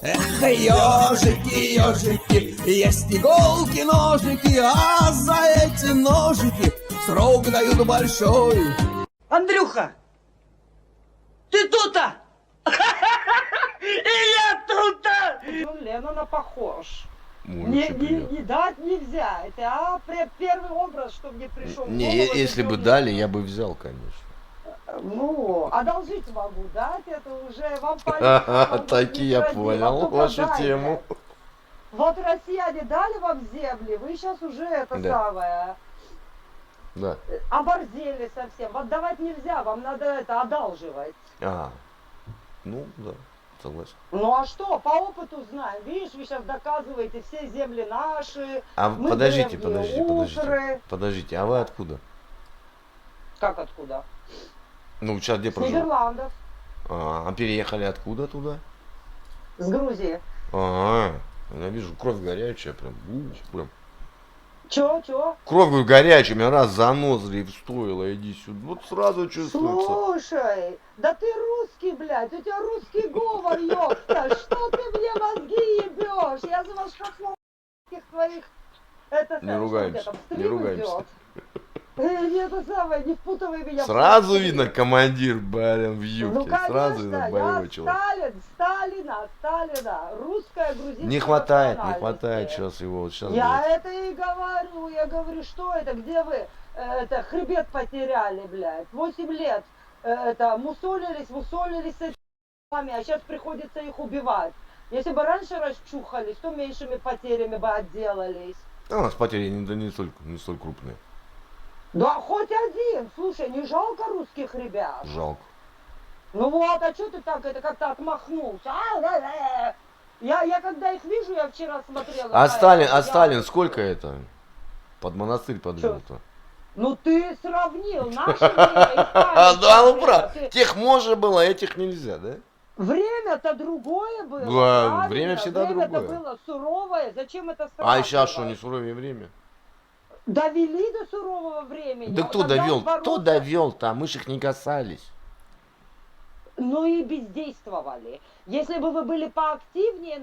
Эх, ежики, ежики, есть иголки, ножики, а за эти ножики срок дают большой. Андрюха, ты тут-то? И я тут-то! Леннона похож. Не дать нельзя. Это первый образ, что мне пришел в Не, голову, если это бы он дали, Леннон. я бы взял, конечно. Ну, одолжить могу, дать это уже вам полезно. Таки я понял вашу тему. Вот россияне дали вам земли, вы сейчас уже это Да. самое... Да. Оборзели совсем. Отдавать нельзя, вам надо это одалживать. А, ну да, согласен. Ну а что, по опыту знаем. Видишь, вы сейчас доказываете, все земли наши. А мы подождите, древние подождите, а вы откуда? Как откуда? Ну, сейчас где С проживаете? Нидерландов, А переехали откуда туда? с Грузии. А, я вижу, кровь горячая, прям. Чё? Кровь, говорю, горячая, меня раз занозли и стоило, иди сюда. Вот сразу чувствуется. Слушай, да ты русский, блядь, у тебя русский говор, ёпта, что ты мне мозги ебешь? Я за вас твоих, это Не ругаемся, не ругаемся. Не это самое, не впутывай меня. Сразу видно командир, блин, в юбке. Ну, конечно, Сразу видно боевой я человек. Сталина, русская, грузинская Не хватает национальности. сейчас его. Вот сейчас Я это и говорю, что это, где вы, это, хребет потеряли, блядь, 8 лет, это, мусолились с этими, а сейчас приходится их убивать. Если бы раньше расчухались, то меньшими потерями бы отделались. Да, у нас потери не столь крупные. Да хоть один, слушай, не жалко русских ребят? Жалко. Ну вот, а что ты так это как-то отмахнулся? Я когда их вижу, я вчера смотрела. А я- Сталин сколько это? Под монастырь подвел-то. Ну ты сравнил наше время и Сталинское Да, ну время. прав. Тех можно было, этих нельзя, да? Время-то другое было. Да, правильно? время всегда Время-то другое. было суровое. Зачем это сравнивать? А сейчас что, не суровее время? Довели до сурового времени. Да кто Когда довел? бороться- Кто довел-то? Мы ж их не касались. Ну и бездействовали. Если бы вы были поактивнее,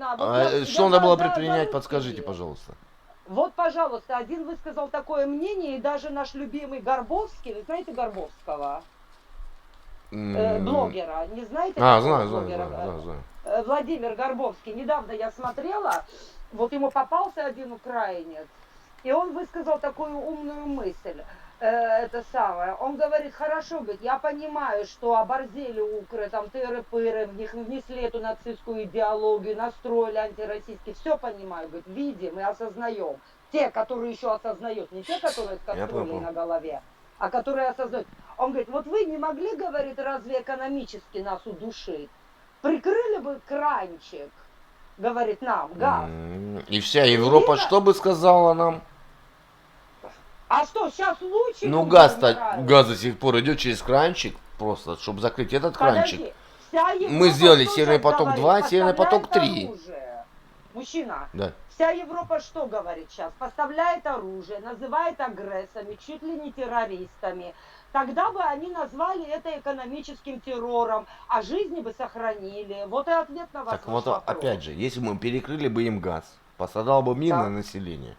Что надо было предпринять, подскажите, пожалуйста. Вот, пожалуйста, один высказал такое мнение, и даже наш любимый Горбовский, вы знаете Горбовского? Блогера, не знаете? Знаю. Владимир Горбовский. Недавно я смотрела, вот ему попался один украинец, и он высказал такую умную мысль. Это самое. Он говорит, хорошо, говорит, я понимаю, что оборзели укры, там тыры-пыры, в них внесли эту нацистскую идеологию, настроили антироссийский, все понимаю, говорит, видим и осознаем. Те, которые еще осознают, не те, которые с кастрюлей на голове, а которые осознают. Он говорит, вот вы не могли, говорит, разве экономически нас удушить? Прикрыли бы кранчик, говорит нам, газ. И вся Европа что бы сказала нам? А что, сейчас лучше? Ну газ до сих пор идет через кранчик, просто, чтобы закрыть этот кранчик. Мы сделали Северный поток 2, Северный поток 3. Мужчина, Да. вся Европа что говорит сейчас? Поставляет оружие, называет агрессорами, чуть ли не террористами. Тогда бы они назвали это экономическим террором, а жизни бы сохранили. Вот и ответ на ваш Так вот, вопрос. опять же, если мы перекрыли бы им газ, пострадало бы мирное Да. население.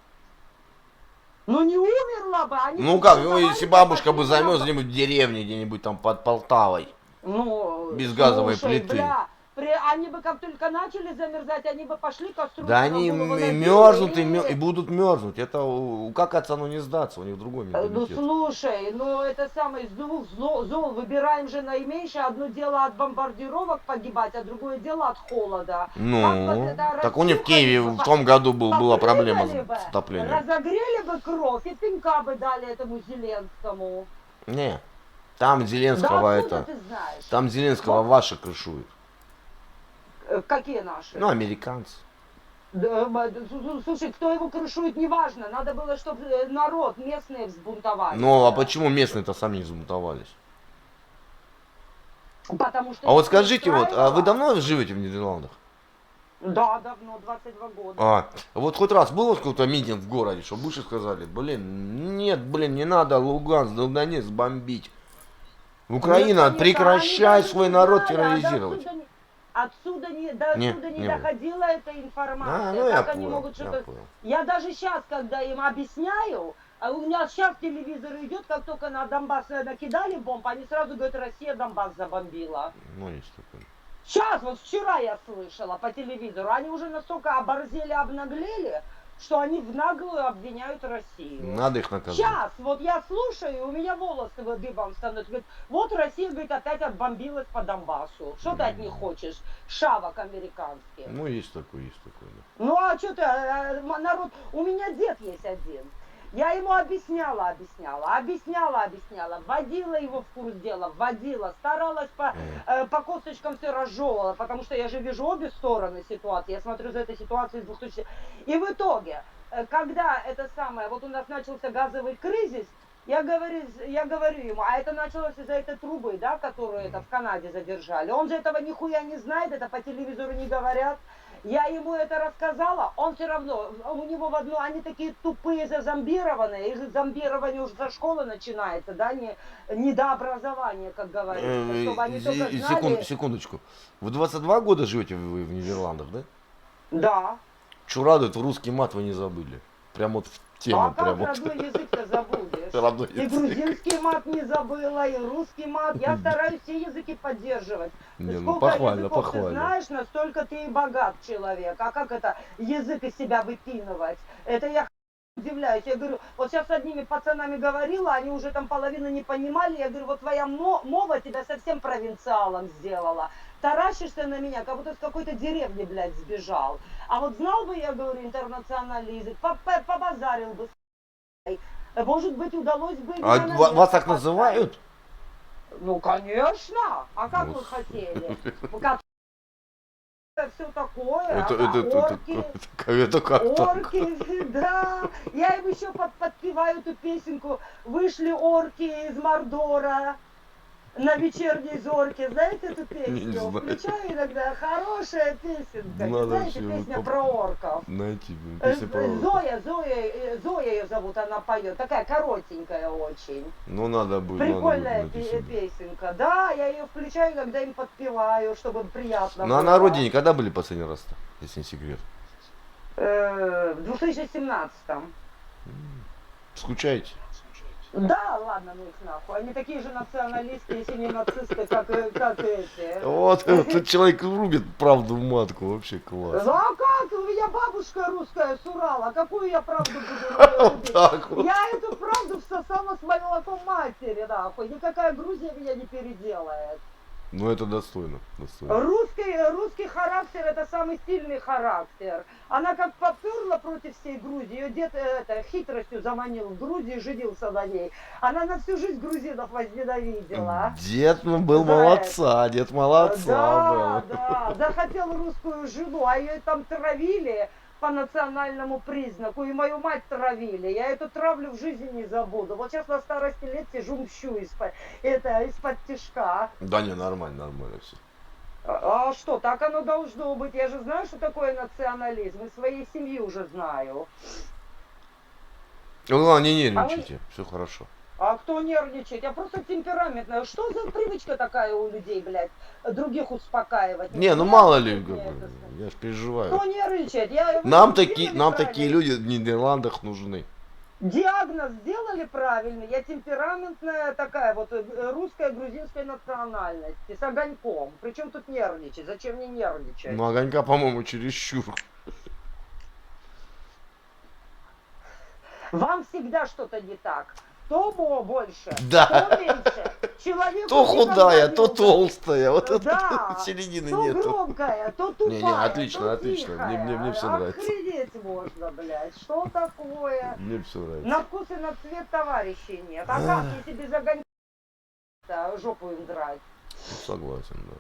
Ну не умерла бы, они... Ну бы как, создавали если бабушка бы такие замерзла где-нибудь в деревне, где-нибудь там под Полтавой. Ну, Без газовой слушай, плиты. Бля, они бы как только начали замерзать, они бы пошли кастрюлю. Да они мерзнут и будут мерзнуть. Это как отцану не сдаться, у них другой Ну менталитет. слушай, ну это самое из двух зол выбираем же наименьшее. Одно дело от бомбардировок погибать, а другое дело от холода. Ну, так у них в Киеве в том году была проблема с отоплением. Разогрели бы кровь и пинка бы дали этому Зеленскому. Не, там Зеленского Да это, откуда ты знаешь? там Зеленского Вот. ваши крышуют. Какие наши? Ну, американцы. Да, слушай, кто его крышует, неважно. Надо было, чтобы народ, местные взбунтовались. Ну, а почему местные-то сами не взбунтовались? Потому что... А вот их скажите, вот, а вы устраивало. давно живете в Нидерландах? Да, давно, 22 года. А, вот хоть раз был какой-то митинг в городе, что Буши сказали, блин, нет, блин, не надо Луганск, Донецк бомбить. Украина, Нет, конечно, прекращай они свой даже народ не знали, а терроризировать. до сюда до Не, отсюда не не было. доходила эта информация. Ну я Как они понял, могут я что-то... понял. Я даже сейчас, когда им объясняю, а у меня сейчас телевизор идет, как только на Донбасс накидали бомб, они сразу говорят, Россия Донбасс забомбила. Ну, есть такое. Сейчас, вот вчера я слышала по телевизору, они уже настолько оборзели, обнаглели, что они в наглую обвиняют Россию. Надо их наказать. Сейчас, вот я слушаю, и у меня волосы вот дыбом становятся. Говорит, вот Россия, говорит, опять отбомбилась по Донбассу. Что ты от них хочешь? Шавок американских. Ну, есть такое, да. Ну а что ты, народ, у меня дед есть один. Я ему объясняла, вводила его в курс дела, старалась по косточкам все разжевывала, потому что я же вижу обе стороны ситуации, я смотрю за этой ситуацией с 2000. И в итоге, когда это самое, вот у нас начался газовый кризис, я говорю ему, а это началось из-за этой трубы, да, которую это в Канаде задержали. Он же этого нихуя не знает, это по телевизору не говорят. Я ему это рассказала, он все равно, у него в одно, они такие тупые, зазомбированные, их зомбирование уже со школы начинается, да, не до образования, как говорится, чтобы они только знали... Секундочку. Вы 22 года живете в Нидерландах, да? Да. Что радует, русский мат вы не забыли. Прям вот в тему. А как вот. родной язык-то забудешь? Родной И язык. грузинский мат не забыла, и русский мат. Я стараюсь все языки поддерживать. Не, ну, Сколько похвально, языков похвально. ты знаешь, настолько ты и богат человек. А как это язык из себя выпинывать? Это я удивляюсь. Я говорю, вот сейчас с одними пацанами говорила, они уже там половину не понимали. Я говорю, вот твоя мова тебя совсем провинциалом сделала. Таращишься на меня, как будто с какой-то деревни, блядь, сбежал. А вот знал бы, я говорю, интернациональный язык, побазарил бы. Может быть, удалось бы... А вас так называют? Ну, конечно. А как Ну, вы хотели? Как все такое, Это как так? орки, да. Я им еще подпеваю эту песенку. Вышли орки из Мордора на вечерней зорке. Знаете эту Не песню? знаю. Включаю иногда. Хорошая песенка. Надо Знаете, всё песня поп- про орков. Знаете, песня про... Зоя ее зовут, она поет. Такая коротенькая очень. Ну, надо будет. Прикольная песенка. Да, я ее включаю, когда им подпеваю, чтобы приятно Ну, а было. на родине когда были последний раз-то, если не секрет? В 2017-м. Скучаете? Да, ладно, ну их нахуй. Они такие же националисты, если не нацисты, как эти. Вот, этот человек рубит правду в матку, вообще класс. Ну а как? У меня бабушка русская с Урала. Какую я правду буду Вот любить? так вот. Я эту правду всосала с молоком матери, нахуй. Никакая Грузия меня не переделает. Ну, это достойно, достойно. Русский характер это самый сильный характер. Она как поперла против всей Грузии, ее дед хитростью заманил в Грузию, женился на ней. Она на всю жизнь грузинов возненавидела. Дед был За молодца, дед молодца Да, был. да, захотел русскую жену, а ее там травили по национальному признаку, и мою мать травили. Я эту травлю в жизни не забуду. Вот сейчас на старости лет сижу, мщу из-под тишка. Да не, нормально все. А что, так оно должно быть. Я же знаю, что такое национализм. Из своей семьи уже знаю. Ну ладно, не нервничайте, все хорошо. А кто нервничает? Я просто темпераментная. Что за привычка такая у людей, блядь, других успокаивать? Не, ну мало ли, Мне это я ж переживаю. Кто нервничает? Нам такие люди в Нидерландах нужны. Диагноз сделали правильный. Я темпераментная такая вот русская, грузинская национальности с огоньком. Причем тут нервничать? Зачем мне нервничать? Ну, огонька, по-моему, чересчур. Вам всегда что-то не так. То больше, Да. то меньше. Человеку То никогда худая, не то удастся. толстая. Вот Да, середины то нету. громкая, то тупая, Не, отлично, то отлично. тихая. Мне всё нравится. Охренеть можно, блядь. Что такое? Мне все нравится. На вкус и на цвет товарищей нет. А как, если без огонька жопу им драть? Согласен, да.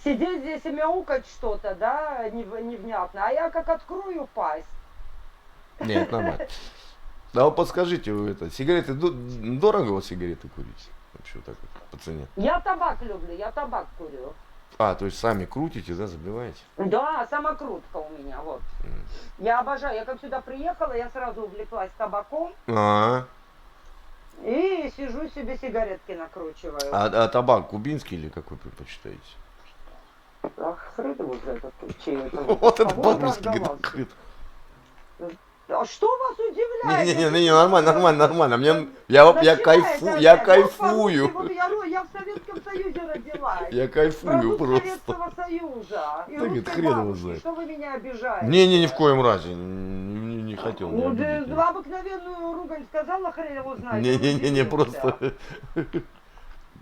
Сидеть здесь и мяукать что-то, да, невнятно. А я как открою пасть. Нет, нормально. Да вот подскажите, вы это, сигареты, дорого вот сигареты курить? Вообще так вот, по цене. Я табак люблю, я табак курю. А, то есть сами крутите, да, забиваете? Да, самокрутка у меня, вот. Я обожаю, я как сюда приехала, я сразу увлеклась табаком А, и сижу, себе сигаретки накручиваю. а табак кубинский или какой предпочитаете? Ах, хрен его знает, чей это. Вот это По-моему, по-русски там говорит. голландский. А что вас удивляет? Не, нормально. Я кайфую. Вот я говорю, я в Советском Союзе родилась. Я кайфую Продукт просто. Советского Союза. И Да нет, русской хрен его бабушки. знает. Что вы меня обижаете? Не, ни в коем разе. Не хотел меня Ну, да, обидеть. обыкновенную ругань сказала, хрен его знает. Не, он удивился. просто.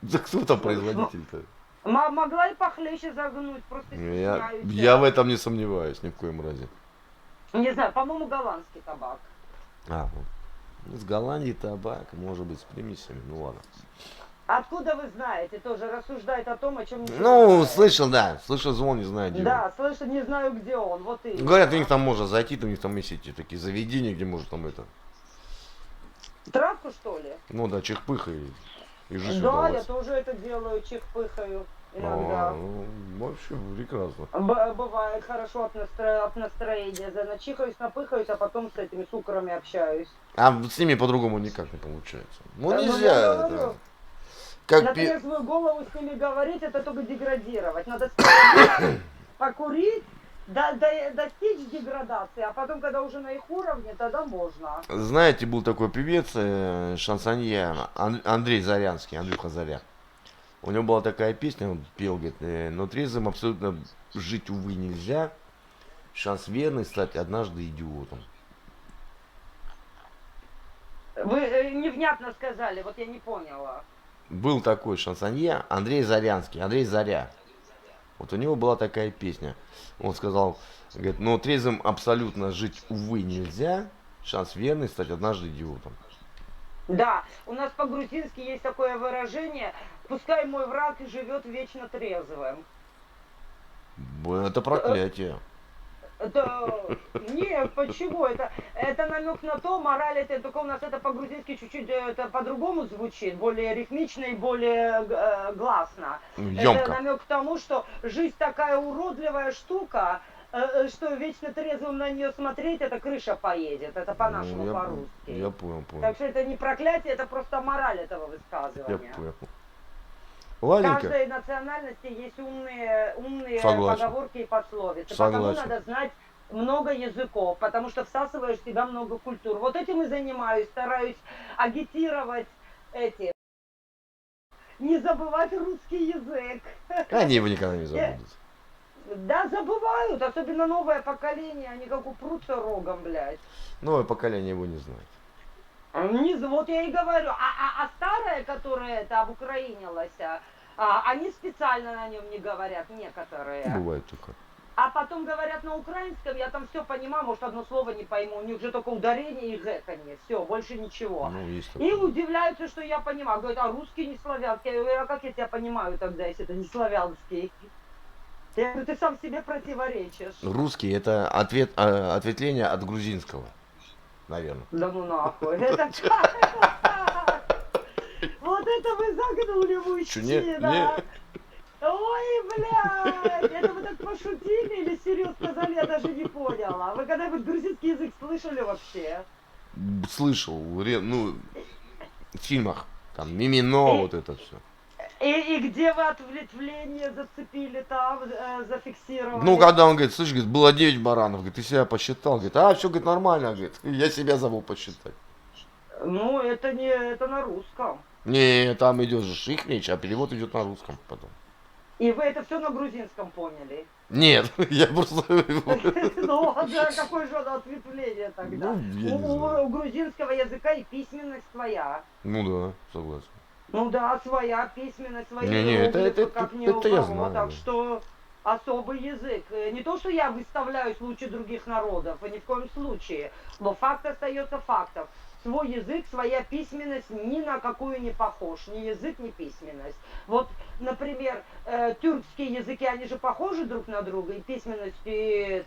Да кто там производитель-то? Могла и похлеще загнуть, просто стесняюсь. Я в этом не сомневаюсь, ни в коем разе. Не знаю, по-моему, голландский табак. Ну, с Голландии табак, может быть, с примесями, ну ладно. Откуда вы знаете? Тоже рассуждает о том, о чем ничего не Ну, знает. слышал звон, не знаю где. Да, слышу, не знаю, где он. Вот и. Говорят, у них там можно зайти, у них там есть эти такие заведения, где можно там это. Травку, что ли? Ну да, чихпыха и жизнь Да, я удалась. тоже это делаю, чихпыхаю иногда. Ну, вообще прекрасно. Бывает хорошо от настроения. Начихаюсь, напыхаюсь, а потом с этими сукрами общаюсь. А с ними по-другому никак не получается. Ну Да, ну, нельзя я это. говорю. Как Например, свою голову с ними говорить, это только деградировать. Надо сперва покурить, достичь деградации, а потом, когда уже на их уровне, тогда можно. Знаете, был такой певец, шансонье Андрей Зарянский, Андрюха Заря. У него была такая песня, он пел, говорит, но трезвым абсолютно жить, увы, нельзя. Шанс верный стать однажды идиотом. Вы невнятно сказали, вот я не поняла. Был такой шансонье Андрей Зарянский, Андрей Заря. Вот у него была такая песня. Он сказал, говорит, но трезвым абсолютно жить, увы, нельзя. Шанс верный стать однажды идиотом. Да, у нас по-грузински есть такое выражение, пускай мой враг живет вечно трезвым. Это проклятие. Это... Нет, почему? Это намек на то, мораль это, только у нас это по-грузински чуть-чуть это по-другому звучит, более ритмично и более гласно. Ёмко. Это намек к тому, что жизнь такая уродливая штука, что вечно трезвым на нее смотреть, это крыша поедет. Это по-нашему, по-русски. Я понял. Так что это не проклятие, это просто мораль этого Я высказывания. понял. В Ладненько. каждой национальности есть умные Согласен. поговорки и пословицы. Согласен. Потому надо знать много языков, потому что всасываешь в себя много культур. Вот этим и занимаюсь, стараюсь агитировать эти. Не забывать русский язык. Они его никогда не забудут. Да, забывают, особенно новое поколение, они как упрутся рогом, блядь. Новое поколение его не знает. Вот я и говорю, а старое, которое это обукраинилось, они специально на нем не говорят, некоторые. Бывает только. А потом говорят на украинском, я там все понимаю, может одно слово не пойму, у них же только ударение и гэканье, все, больше ничего. Ну, есть И такое. удивляются, что я понимаю. Говорят, а русский не славянский. Я говорю, а как я тебя понимаю тогда, если это не славянский? Я говорю, ты сам себе противоречишь. Русский это ответвление от грузинского, наверное. Да ну нахуй. Это вот это вы загнули, Чё, не? мужчина. Ой, блядь, это вы так пошутили или серьезно сказали, я даже не поняла. Вы когда-нибудь грузинский язык слышали вообще? Слышал, ну, в фильмах, там, Мимино, вот это все. И где вы ответвление зацепили там, зафиксировали? Ну, когда он говорит, слышь, говорит, было 9 баранов, говорит, ты себя посчитал, говорит, все, говорит, нормально, говорит, я себя забыл посчитать. Ну, это не, это на русском. Не, там идет же их речь, а перевод идет на русском потом. И вы это все на грузинском поняли? Нет, я просто... Ну, да, какое же оно ответвление тогда? Ну, я не знаю. У грузинского языка и письменность своя. Ну да, согласен. Ну да, своя письменность, свои Не, иероглифы, как ни у это я кого. знаю. Так что особый язык. Не то, что я выставляюсь лучше других народов, и ни в коем случае. Но факт остается фактом. Свой язык, своя письменность ни на какую не похож. Ни язык, ни письменность. Вот, например, тюркские языки, они же похожи друг на друга, и письменностью, и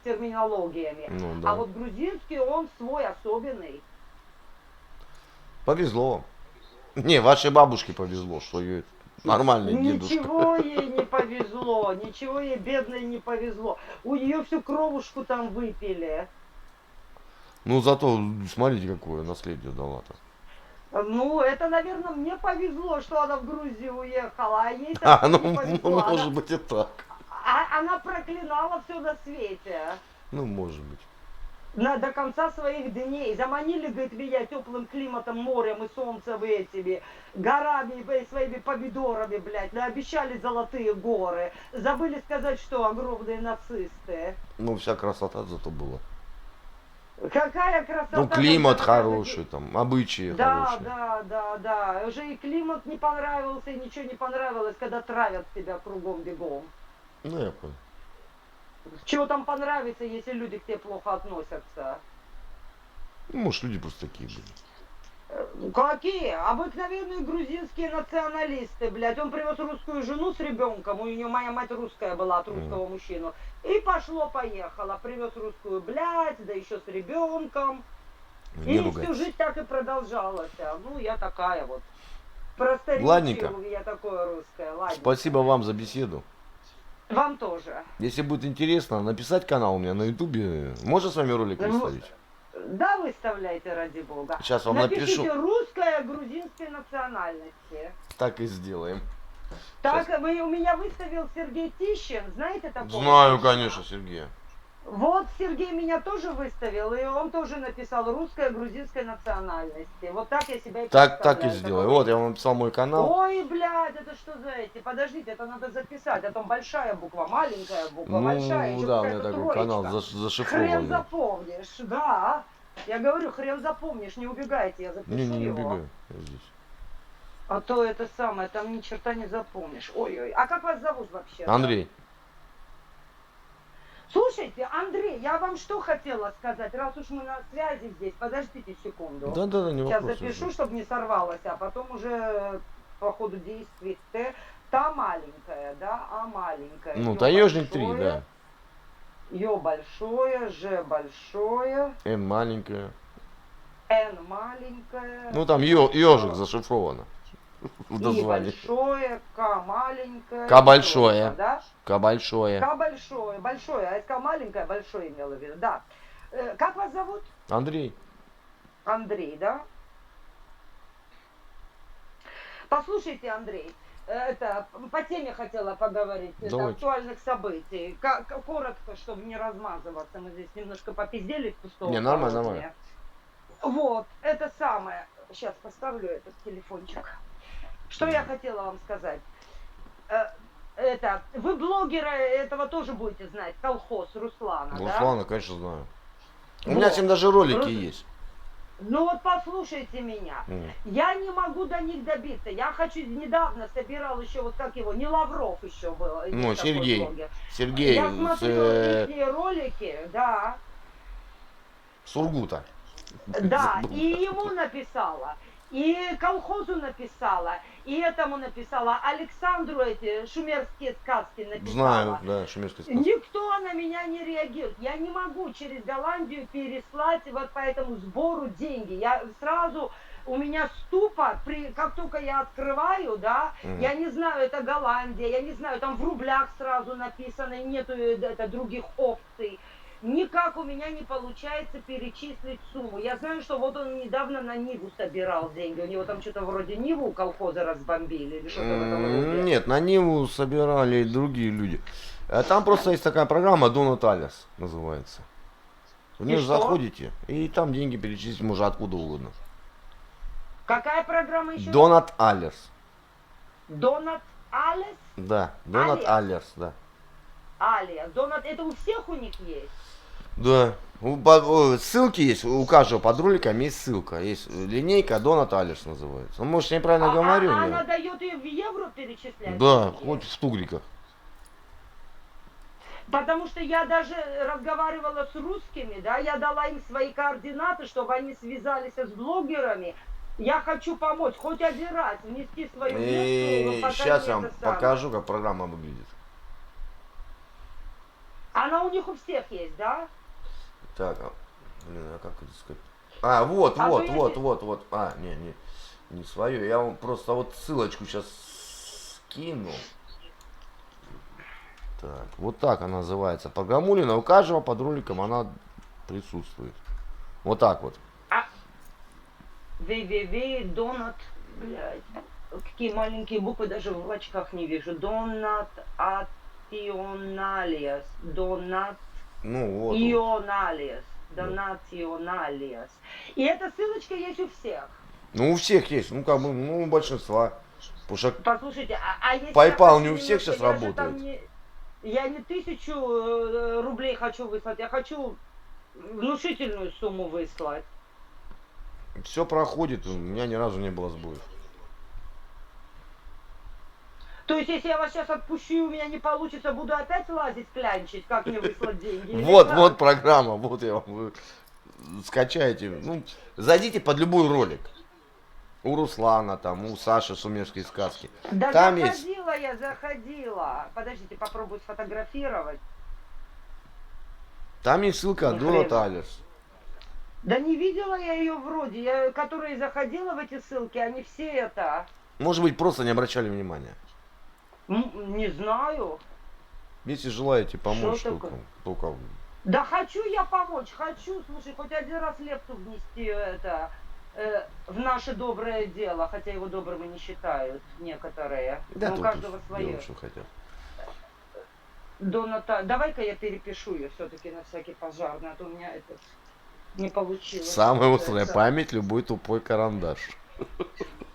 терминологиями. Ну, да. А вот грузинский, он свой особенный. Повезло вам. Не, вашей бабушке повезло, что ее нормальный дедушка. Ничего ей не повезло, ничего ей бедной не повезло. У нее всю кровушку там выпили. Ну зато смотрите, какое наследие дала-то. Ну, это, наверное, мне повезло, что она в Грузию уехала, а ей А, совсем ну, не повезло. может быть и так. Она проклинала все на свете. Ну, может быть. До конца своих дней. Заманили, говорит, меня теплым климатом, морем и солнцем и этими горами и своими помидорами, блядь. Наобещали золотые горы. Забыли сказать, что огромные нацисты. Ну, вся красота зато была. Какая красота. Ну, климат когда хороший, там, обычаи Да, хорошие. да. Уже и климат не понравился, и ничего не понравилось, когда травят тебя кругом бегом. Ну, я понял. Чего там понравится, если люди к тебе плохо относятся? Ну, может, люди просто такие были. Какие? Обыкновенные грузинские националисты, блядь. Он привез русскую жену с ребенком, у нее моя мать русская была от русского мужчину. И пошло-поехало. Привез русскую, блядь, да еще с ребенком. Не И всю ругайтесь. жизнь так и продолжалась. Ну, я такая вот. Просторечие Ладненько. у меня такое русское. Ладно. Спасибо вам за беседу. Вам тоже. Если будет интересно, написать канал у меня на ютубе. Можно с вами ролик Ну, выставить? Да, выставляйте, ради бога. Сейчас вам Напишите напишу. русская грузинской национальности. Так и сделаем. Так, у меня выставил Сергей Тищин, знаете такого? Знаю, Тищина? конечно, Сергея. Вот Сергей меня тоже выставил, и он тоже написал русская грузинской национальности. Вот так я себя и Так и представляю. сделаю. Вот, я вам написал мой канал. Ой, блядь, это что за эти? Подождите, это надо записать. А там большая буква, маленькая буква, большая. Ну, еще да, у меня какая-то такой канал троечка. Хрен зашифрованный. запомнишь, да. Я говорю, хрен запомнишь, не убегайте, я запишу Не его. убегаю. Я здесь. А то это самое, там ни черта не запомнишь. Ой-ой, а как вас зовут вообще? Андрей. Слушайте, Андрей, я вам что хотела сказать, раз уж мы на связи здесь, подождите секунду. Да, не Сейчас вопрос. запишу, чтобы не сорвалось, а потом уже по ходу действий та маленькая, да, а маленькая. Ну, Ё таежник 3, большое, да. Ё большое, Ж большое, М маленькая. Н маленькая. Ну, там ежик зашифровано. В И названии. большое, К маленькое. К большое. тройка, Да? К большое. К большое, а СК маленькое, большое имела в виду, да. Как вас зовут? Андрей. Андрей, да? Послушайте, Андрей, это по теме хотела поговорить, это Давайте. актуальных событий. Коротко, чтобы не размазываться, мы здесь немножко попиздели в пустом. Не, нормально. Вот, это самое. Сейчас поставлю этот телефончик. Что я хотела вам сказать? Вы блогера этого тоже будете знать, колхоз Руслана, да? Руслана, конечно, знаю. У Вот. меня с ним даже ролики Рус- есть. Ну вот послушайте меня. Я не могу до них добиться. Я недавно собирал еще, вот как его, не Лавров еще был. Ну, есть такой Сергей. блогер. Сергей Я с смотрю их ролики, да. Сургута. Да, и ему написала, и колхозу написала, и этому написала, Александру эти шумерские сказки написала. Знаю, да, шумерский сказка. Никто на меня не реагирует. Я не могу через Голландию переслать вот по этому сбору деньги. Я сразу, у меня ступор, как только я открываю, да, я не знаю, это Голландия, я не знаю, там в рублях сразу написано, и нету других опций. Никак у меня не получается перечислить сумму. Я знаю, что вот он недавно на Ниву собирал деньги. У него там что-то вроде Ниву колхоза разбомбили или что-то в этом роде. Нет, на Ниву собирали другие люди. А там просто есть такая программа Donut Alias называется. В нее что? заходите, и там деньги перечислить можно откуда угодно. Какая программа еще? Donut Alias. Донат Алес? Да, Donut Alias? Alias, да. Алия. Донат, это у всех у них есть? Да. Ссылки есть, у каждого под роликом есть ссылка. Есть линейка Donut Alias называется. Ну, может, я неправильно говорю. Она дает ее в евро перечислять? Да, деньги? хоть в тугриках. Потому что я даже разговаривала с русскими, да, я дала им свои координаты, чтобы они связались с блогерами. Я хочу помочь, хоть один раз внести свою И внеску, сейчас я вам это самое. покажу, как программа выглядит. Она у них у всех есть, да? Так, а как это сказать? А, вот. А, не свое. Я вам просто вот ссылочку сейчас скину. Так, вот так она называется. Программулина. У каждого под роликом она присутствует. Вот так вот. www.donat, блядь, какие маленькие буквы, даже в очках не вижу. Donationalias. Ну вот. Ионалиас. Да. Донационалиас. И эта ссылочка есть у всех. Ну у всех есть, ну как бы, ну у большинства. Потому что Послушайте, если PayPal я не у хочу всех сейчас немножко, я же там работает. я не 1000 рублей хочу выслать, я хочу внушительную сумму выслать. Все проходит, у меня ни разу не было сбоев. То есть, если я вас сейчас отпущу, и у меня не получится, буду опять лазить, клянчить, как мне выслать деньги? или Вот, как? вот программа, вот я вам, вы скачаете. Ну, зайдите под любой ролик. У Руслана там, у Саши Сумерские сказки. Да Там есть. заходила я, заходила. Подождите, попробую сфотографировать. Там есть ссылка Ни до хрена. Натальес. Да не видела я ее вроде. Я, которые заходила в эти ссылки, они все это... Может быть, просто не обращали внимания. Не знаю. Если желаете помочь, Что только Да хочу я помочь, хочу, слушай, хоть один раз лепту внести это в наше доброе дело, хотя его добрым и не считают некоторые. да, Но у тут каждого свое. делают, что хотят. Давай-ка я перепишу ее все-таки на всякий пожарный, а то у меня это не получилось. Самая острая память, любой тупой карандаш.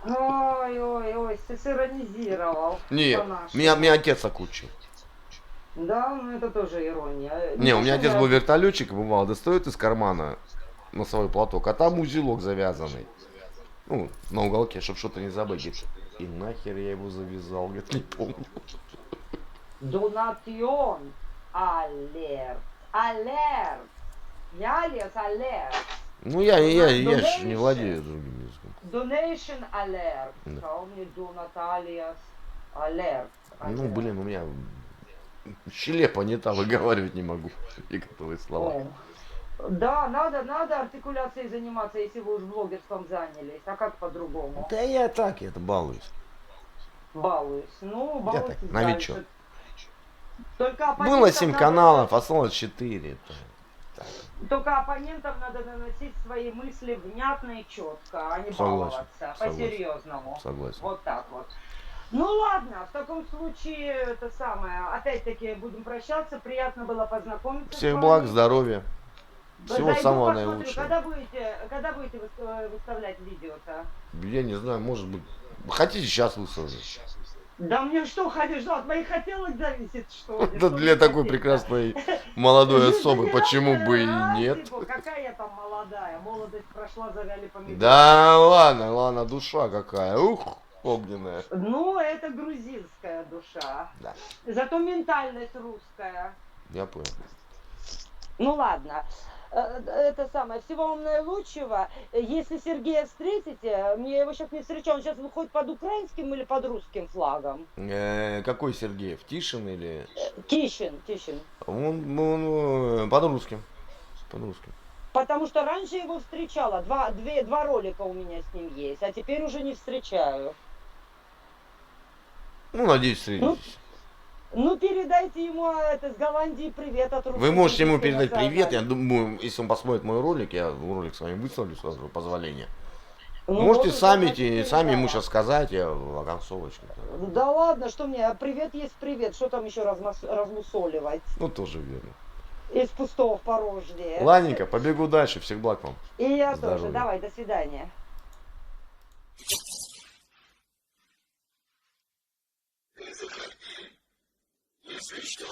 Ой, ты сиронизировал. Не, по-нашему. меня отец окучил. Да, ну это тоже ирония. Не, у меня отец я- был вертолетчик, и бывало, достает из кармана носовой платок, а там узелок завязанный. Ну, на уголке, чтобы что-то не забыть. Говорит, и нахер я его завязал, говорит, не помню. Донацион. Алерт. Алерт. Не алиас, алерт. Ну, я же не Donation. владею другим языком. Donation alert. Да. Сказал мне Донаталиас алерт. Ну, блин, у меня щелепа не та, выговаривать не могу некоторые слова. Да, надо артикуляцией заниматься, если вы уж блогерством занялись. А как по-другому? Да я так, это балуюсь. Балуюсь. Ну, Я балуюсь так, новичок. дальше. Только Было оппонентам 7 надо- каналов, осталось 4. Только оппонентам надо доносить свои мысли внятно и четко, а не Согласен, баловаться. согласен. По-серьезному. Согласен. Вот так вот. Ну ладно, в таком случае это самое. Опять-таки будем прощаться. Приятно было познакомиться. с Всех вами. благ, здоровья. Всего Зайду, самого посмотрю. наилучшего. Когда будете выставлять видео-то? Я не знаю, может быть. Хотите, сейчас выставлю. Да мне что, ходишь, от моих хотелок зависит, что ли? Да Что для мне такой хотеть-то? прекрасной молодой Ну, особы, да почему не бы и раз, нет? типа, какая я там молодая, молодость прошла, завяли помидоры. Да ладно, душа какая. Ух, огненная. Ну, это грузинская душа. Да, Зато ментальность русская. я понял. Ну ладно. Это самое. Всего вам наилучшего. Если Сергея встретите, я его сейчас не встречал, он сейчас выходит под украинским или под русским флагом? Какой Сергеев? Тишин или... Тишин. Он под русским. Под русским. Потому что раньше его встречала. Два ролика у меня с ним есть, а теперь уже не встречаю. Ну, надеюсь, встретитесь. Ну, передайте ему это с Голландии привет от русского. Вы можете ему передать привет. Я думаю, если он посмотрит мой ролик, я ролик с вами выставлю сразу, позволение. Ну, Можете вот, сами значит, ему передала. сейчас сказать, я концовочку. Да ладно, что мне, привет есть привет, что там еще размусоливать? Ну, тоже верно. Из пустого в порожнее. Ладненько, побегу дальше. Всех благ вам. И я Здоровья. тоже. Давай, до свидания. Если что.